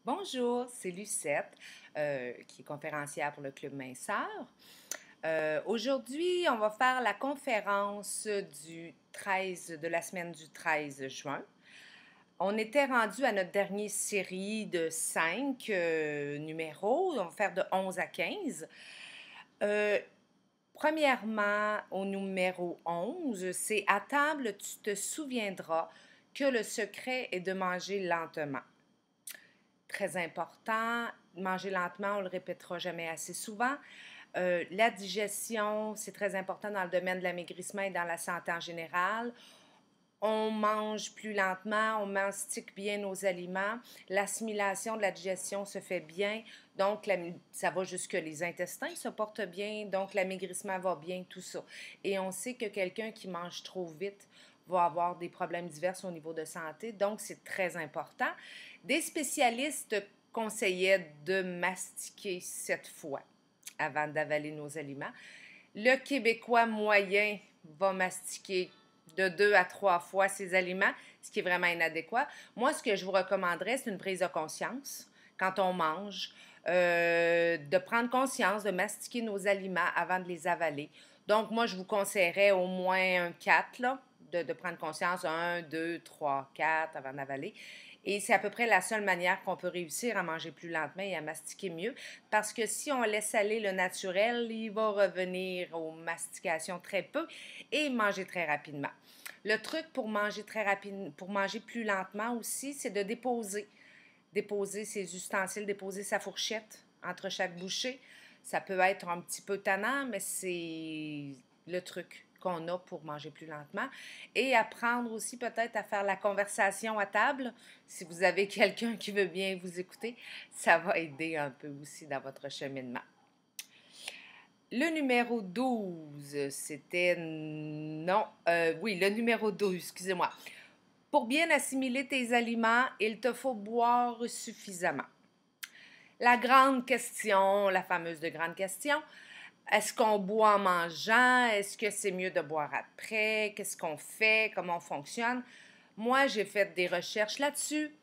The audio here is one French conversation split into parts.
Bonjour, c'est Lucette, qui est conférencière pour le Club Minceur. Aujourd'hui, on va faire la conférence de la semaine du 13 juin. On était rendu à notre dernière série de 5 numéros. On va faire de 11 à 15. Euh, Premièrement, au numéro 11, c'est à table, tu te souviendras que le secret est de manger lentement. Très important. Manger lentement, on ne le répétera jamais assez souvent. La digestion, c'est très important dans le domaine de l'amaigrissement et dans la santé en général. On mange plus lentement, on mastique bien nos aliments, l'assimilation de la digestion se fait bien, donc ça va jusque les intestins se portent bien, donc l'amaigrissement va bien, tout ça. Et on sait que quelqu'un qui mange trop vite va avoir des problèmes divers au niveau de santé, donc c'est très important. Des spécialistes conseillaient de mastiquer 7 fois avant d'avaler nos aliments. Le Québécois moyen va mastiquer de 2 à 3 fois ses aliments, ce qui est vraiment inadéquat. Moi, ce que je vous recommanderais, c'est une prise de conscience quand on mange, de prendre conscience, de mastiquer nos aliments avant de les avaler. Donc, moi, je vous conseillerais au moins un 4, là, de prendre conscience, un, 2, 3, 4 avant d'avaler. Et c'est à peu près la seule manière qu'on peut réussir à manger plus lentement et à mastiquer mieux. Parce que si on laisse aller le naturel, il va revenir aux mastications très peu et manger très rapidement. Le truc pour manger très rapidement, pour manger plus lentement aussi, c'est de déposer. Déposer ses ustensiles, déposer sa fourchette entre chaque bouchée. Ça peut être un petit peu tannant, mais c'est le truc qu'on a pour manger plus lentement. Et apprendre aussi peut-être à faire la conversation à table. Si vous avez quelqu'un qui veut bien vous écouter, ça va aider un peu aussi dans votre cheminement. Le numéro 12, c'était... Non, oui, le numéro 12, excusez-moi. Pour bien assimiler tes aliments, il te faut boire suffisamment. La grande question, la fameuse de grande question, est-ce qu'on boit en mangeant? Est-ce que c'est mieux de boire après? Qu'est-ce qu'on fait? Comment on fonctionne? Moi, j'ai fait des recherches là-dessus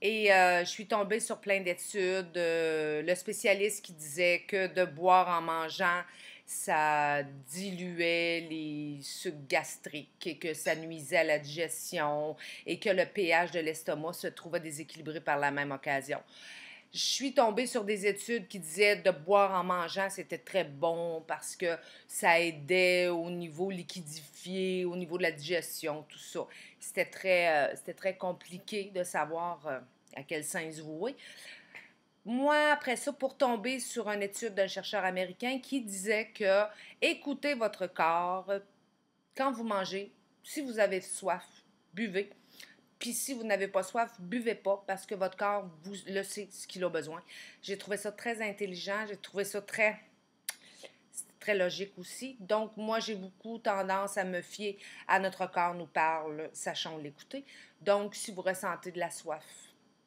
et je suis tombée sur plein d'études. Le spécialiste qui disait que de boire en mangeant, ça diluait les sucs gastriques et que ça nuisait à la digestion et que le pH de l'estomac se trouvait déséquilibré par la même occasion. Je suis tombée sur des études qui disaient de boire en mangeant, c'était très bon parce que ça aidait au niveau liquidifié, au niveau de la digestion, tout ça. C'était très compliqué de savoir à quel sens vouer. Moi, après ça, pour tomber sur une étude d'un chercheur américain qui disait que écoutez votre corps quand vous mangez, si vous avez soif, buvez. Puis si vous n'avez pas soif, buvez pas parce que votre corps vous le sait ce qu'il a besoin. J'ai trouvé ça très intelligent, j'ai trouvé ça très logique aussi. Donc moi j'ai beaucoup tendance à me fier à notre corps nous parle, sachons l'écouter. Donc si vous ressentez de la soif,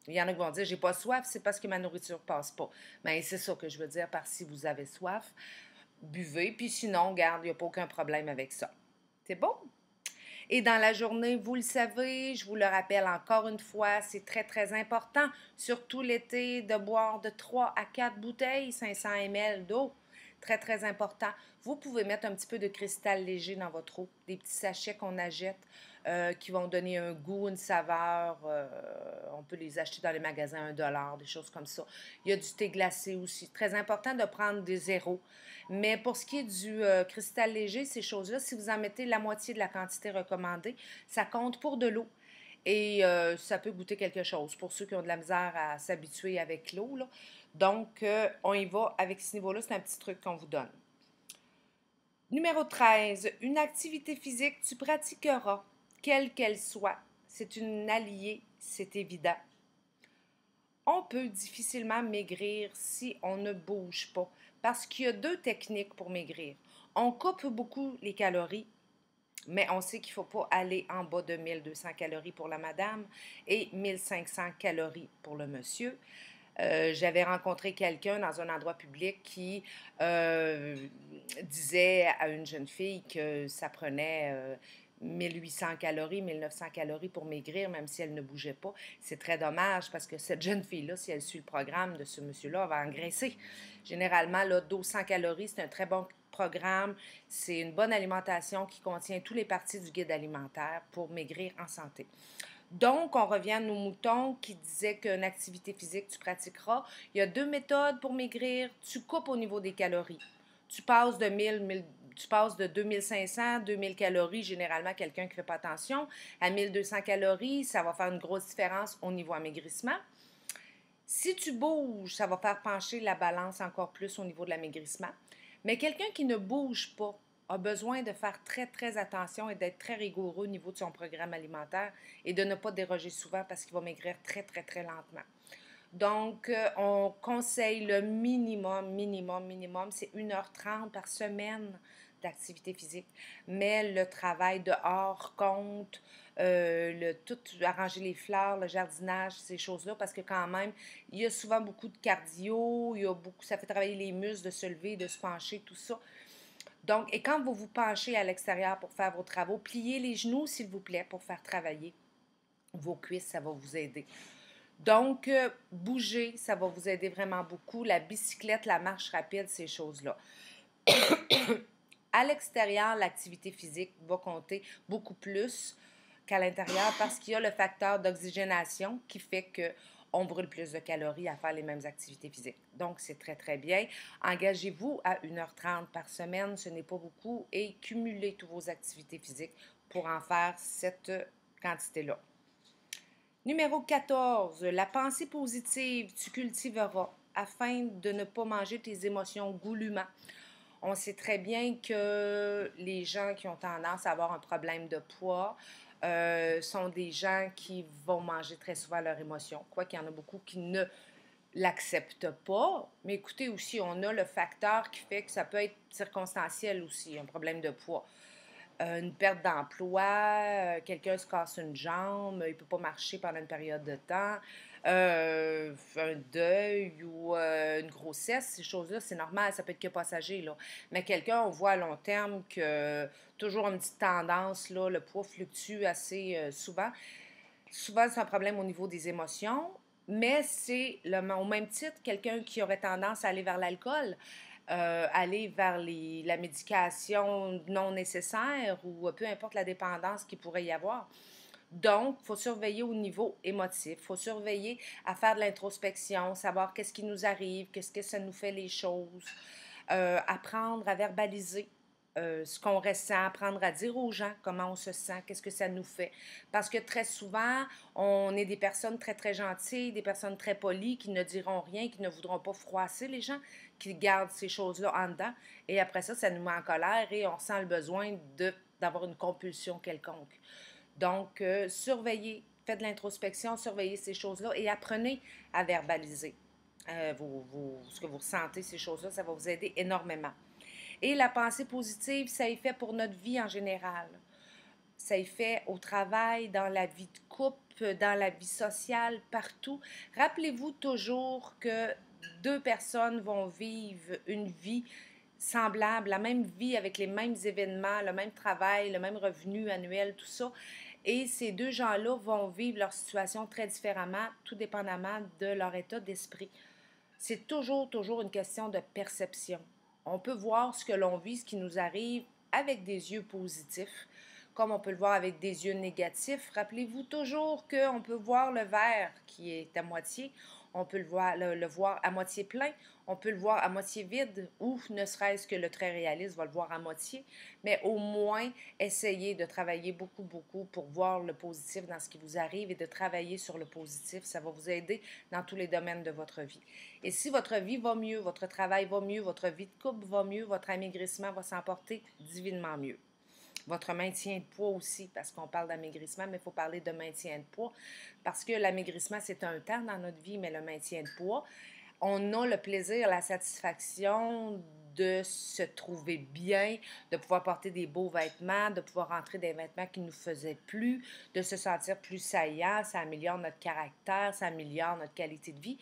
il y en a qui vont dire j'ai pas soif, c'est parce que ma nourriture passe pas. Mais c'est ça que je veux dire par si vous avez soif, buvez. Puis sinon, garde, il n'y a pas aucun problème avec ça. C'est bon? Et dans la journée, vous le savez, je vous le rappelle encore une fois, c'est très, très important, surtout l'été, de boire de 3 à 4 bouteilles, 500 ml d'eau. Très, très important. Vous pouvez mettre un petit peu de cristal léger dans votre eau, des petits sachets qu'on achète qui vont donner un goût, une saveur. On peut les acheter dans les magasins à 1 $, des choses comme ça. Il y a du thé glacé aussi. Très important de prendre des zéros. Mais pour ce qui est du cristal léger, ces choses-là, si vous en mettez la moitié de la quantité recommandée, ça compte pour de l'eau. Et ça peut goûter quelque chose pour ceux qui ont de la misère à s'habituer avec l'eau. Là. Donc, on y va avec ce niveau-là. C'est un petit truc qu'on vous donne. Numéro 13. Une activité physique, tu pratiqueras, quelle qu'elle soit. C'est une alliée, c'est évident. On peut difficilement maigrir si on ne bouge pas, parce qu'il y a 2 techniques pour maigrir. On coupe beaucoup les calories, mais on sait qu'il ne faut pas aller en bas de 1200 calories pour la madame et 1500 calories pour le monsieur. J'avais rencontré quelqu'un dans un endroit public qui disait à une jeune fille que ça prenait 1800 calories, 1900 calories pour maigrir, même si elle ne bougeait pas. C'est très dommage parce que cette jeune fille-là, si elle suit le programme de ce monsieur-là, elle va engraisser. Généralement, là, 1200 calories, c'est un très bon programme. C'est une bonne alimentation qui contient toutes les parties du guide alimentaire pour maigrir en santé. Donc, on revient à nos moutons qui disaient qu'une activité physique, tu pratiqueras. Il y a 2 méthodes pour maigrir. Tu coupes au niveau des calories. Tu passes de 1000, tu passes de 2500, 2000 calories, généralement quelqu'un qui ne fait pas attention, à 1200 calories, ça va faire une grosse différence au niveau amaigrissement. Si tu bouges, ça va faire pencher la balance encore plus au niveau de l'amaigrissement. Mais quelqu'un qui ne bouge pas a besoin de faire très, très attention et d'être très rigoureux au niveau de son programme alimentaire et de ne pas déroger souvent parce qu'il va maigrir très, très, très lentement. Donc, on conseille le minimum, c'est 1h30 par semaine d'activité physique. Mais le travail dehors compte, tout arranger les fleurs, le jardinage, ces choses-là, parce que quand même, il y a souvent beaucoup de cardio, ça fait travailler les muscles de se lever, de se pencher, tout ça. Donc, et quand vous vous penchez à l'extérieur pour faire vos travaux, pliez les genoux, s'il vous plaît, pour faire travailler vos cuisses, ça va vous aider. Donc, bouger, ça va vous aider vraiment beaucoup. La bicyclette, la marche rapide, ces choses-là. À l'extérieur, l'activité physique va compter beaucoup plus qu'à l'intérieur parce qu'il y a le facteur d'oxygénation qui fait qu'on brûle plus de calories à faire les mêmes activités physiques. Donc, c'est très, très bien. Engagez-vous à 1h30 par semaine, ce n'est pas beaucoup, et cumulez toutes vos activités physiques pour en faire cette quantité-là. Numéro 14, la pensée positive, tu cultiveras afin de ne pas manger tes émotions goulûment. On sait très bien que les gens qui ont tendance à avoir un problème de poids sont des gens qui vont manger très souvent leurs émotions. Quoi qu'il y en a beaucoup qui ne l'acceptent pas. Mais écoutez aussi, on a le facteur qui fait que ça peut être circonstanciel aussi, un problème de poids. Une perte d'emploi, quelqu'un se casse une jambe, il ne peut pas marcher pendant une période de temps, un deuil ou une grossesse, ces choses-là, c'est normal, ça peut être que passager, là. Mais quelqu'un, on voit à long terme que toujours une petite tendance, là, le poids fluctue assez souvent. Souvent, c'est un problème au niveau des émotions, mais c'est au même titre quelqu'un qui aurait tendance à aller vers l'alcool. Aller vers la médication non nécessaire ou peu importe la dépendance qu'il pourrait y avoir. Donc, il faut surveiller au niveau émotif, il faut surveiller à faire de l'introspection, savoir qu'est-ce qui nous arrive, qu'est-ce que ça nous fait les choses, apprendre à verbaliser ce qu'on ressent, apprendre à dire aux gens comment on se sent, qu'est-ce que ça nous fait. Parce que très souvent, on est des personnes très, très gentilles, des personnes très polies qui ne diront rien, qui ne voudront pas froisser les gens, qui gardent ces choses-là en dedans. Et après ça, ça nous met en colère et on ressent le besoin d'avoir une compulsion quelconque. Donc, surveillez, faites de l'introspection, surveillez ces choses-là et apprenez à verbaliser ce que vous ressentez, ces choses-là, ça va vous aider énormément. Et la pensée positive, ça y fait pour notre vie en général. Ça y fait au travail, dans la vie de couple, dans la vie sociale, partout. Rappelez-vous toujours que deux personnes vont vivre une vie semblable, la même vie avec les mêmes événements, le même travail, le même revenu annuel, tout ça. Et ces deux gens-là vont vivre leur situation très différemment, tout dépendamment de leur état d'esprit. C'est toujours une question de perception. On peut voir ce que l'on vit, ce qui nous arrive avec des yeux positifs, comme on peut le voir avec des yeux négatifs. Rappelez-vous toujours qu'on peut voir le verre qui est à moitié, on peut le voir à moitié plein, on peut le voir à moitié vide, ou ne serait-ce que le très réaliste va le voir à moitié, mais au moins, essayez de travailler beaucoup pour voir le positif dans ce qui vous arrive et de travailler sur le positif. Ça va vous aider dans tous les domaines de votre vie. Et si votre vie va mieux, votre travail va mieux, votre vie de couple va mieux, votre amaigrissement va s'emporter divinement mieux. Votre maintien de poids aussi, parce qu'on parle d'amaigrissement, mais il faut parler de maintien de poids, parce que l'amaigrissement, c'est un temps dans notre vie, mais le maintien de poids, on a le plaisir, la satisfaction de se trouver bien, de pouvoir porter des beaux vêtements, de pouvoir entrer des vêtements qui ne nous faisaient plus, de se sentir plus saillant, ça améliore notre caractère, ça améliore notre qualité de vie.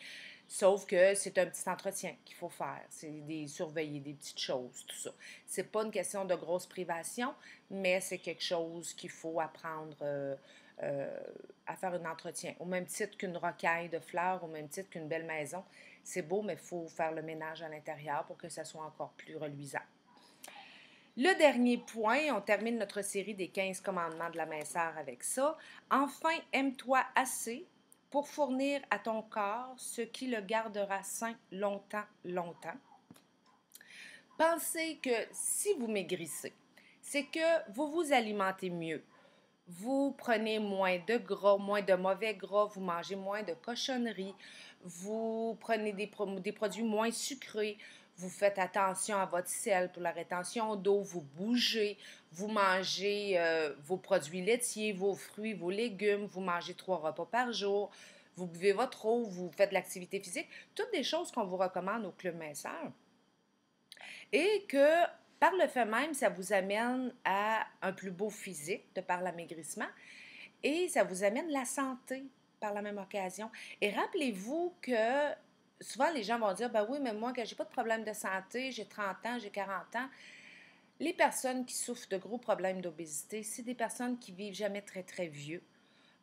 Sauf que c'est un petit entretien qu'il faut faire. C'est surveiller des petites choses, tout ça. C'est pas une question de grosse privation, mais c'est quelque chose qu'il faut apprendre à faire un entretien. Au même titre qu'une rocaille de fleurs, au même titre qu'une belle maison. C'est beau, mais il faut faire le ménage à l'intérieur pour que ça soit encore plus reluisant. Le dernier point, on termine notre série des 15 commandements de la minceur avec ça. Enfin, aime-toi assez pour fournir à ton corps ce qui le gardera sain longtemps, longtemps. Pensez que si vous maigrissez, c'est que vous vous alimentez mieux. Vous prenez moins de gras, moins de mauvais gras, vous mangez moins de cochonneries, vous prenez des produits moins sucrés, vous faites attention à votre sel pour la rétention d'eau, vous bougez, vous mangez vos produits laitiers, vos fruits, vos légumes, vous mangez 3 repas par jour, vous buvez votre eau, vous faites de l'activité physique, toutes des choses qu'on vous recommande au Club Minceur. Et que par le fait même, ça vous amène à un plus beau physique de par l'amaigrissement et ça vous amène la santé par la même occasion. Et rappelez-vous que souvent les gens vont dire, ben oui, mais moi, quand j'ai pas de problème de santé, j'ai 30 ans, j'ai 40 ans. Les personnes qui souffrent de gros problèmes d'obésité, c'est des personnes qui vivent jamais très, très vieux.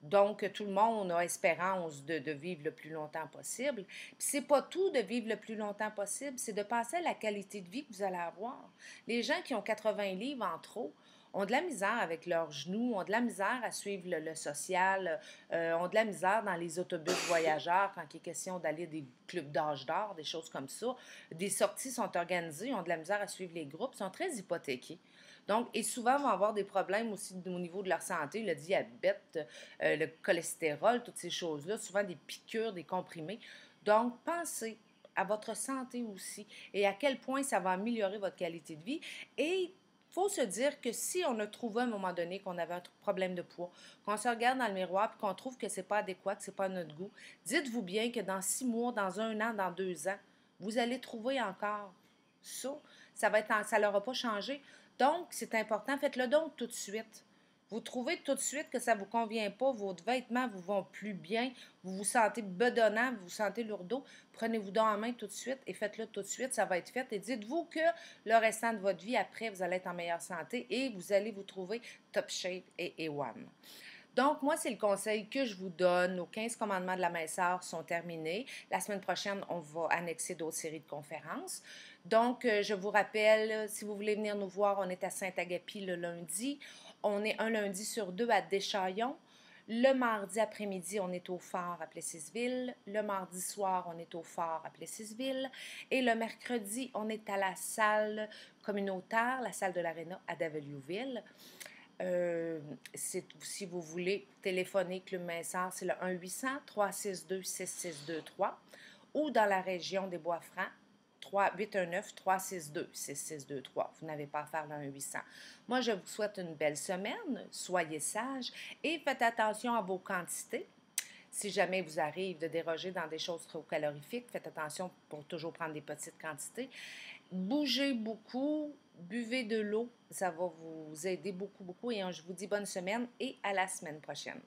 Donc, tout le monde a espérance de vivre le plus longtemps possible. Puis, c'est pas tout de vivre le plus longtemps possible, c'est de penser à la qualité de vie que vous allez avoir. Les gens qui ont 80 livres en trop ont de la misère avec leurs genoux, ont de la misère à suivre le social, ont de la misère dans les autobus voyageurs quand il est question d'aller des clubs d'âge d'or, des choses comme ça. Des sorties sont organisées, ont de la misère à suivre les groupes, sont très hypothéqués. Donc, et souvent vont avoir des problèmes aussi au niveau de leur santé, le diabète, le cholestérol, toutes ces choses-là, souvent des piqûres, des comprimés. Donc, pensez à votre santé aussi et à quel point ça va améliorer votre qualité de vie. Et il faut se dire que si on a trouvé à un moment donné qu'on avait un problème de poids, qu'on se regarde dans le miroir et qu'on trouve que ce n'est pas adéquat, que ce n'est pas à notre goût, dites-vous bien que dans 6 mois, dans 1 an, dans 2 ans, vous allez trouver encore ça. Ça n'aura pas changé. Donc, c'est important, faites-le donc tout de suite. Vous trouvez tout de suite que ça ne vous convient pas, vos vêtements vous vont plus bien, vous vous sentez bedonnant, vous vous sentez lourdeau, prenez-vous dans la main tout de suite et faites-le tout de suite, ça va être fait. Et dites-vous que le restant de votre vie, après, vous allez être en meilleure santé et vous allez vous trouver top shape et A1. Donc, moi, c'est le conseil que je vous donne. Nos 15 commandements de la minceur sont terminés. La semaine prochaine, on va annexer d'autres séries de conférences. Donc, je vous rappelle, si vous voulez venir nous voir, on est à Saint-Agapi le lundi. On est un lundi sur 2 à Deschaillons. Le mardi après-midi, on est au Phare à Plessisville. Le mardi soir, on est au Phare à Plessisville. Et le mercredi, on est à la salle communautaire, la salle de l'Aréna à Daveliouville. Si vous voulez téléphoner Club Minceur, c'est le 1-800-362-6623 ou dans la région des Bois-Francs, 819-362-6623. Vous n'avez pas à faire le 1-800. Moi, je vous souhaite une belle semaine. Soyez sages et faites attention à vos quantités. Si jamais vous arrive de déroger dans des choses trop calorifiques, faites attention pour toujours prendre des petites quantités. Bougez beaucoup, buvez de l'eau, ça va vous aider beaucoup, beaucoup. Et je vous dis bonne semaine et à la semaine prochaine.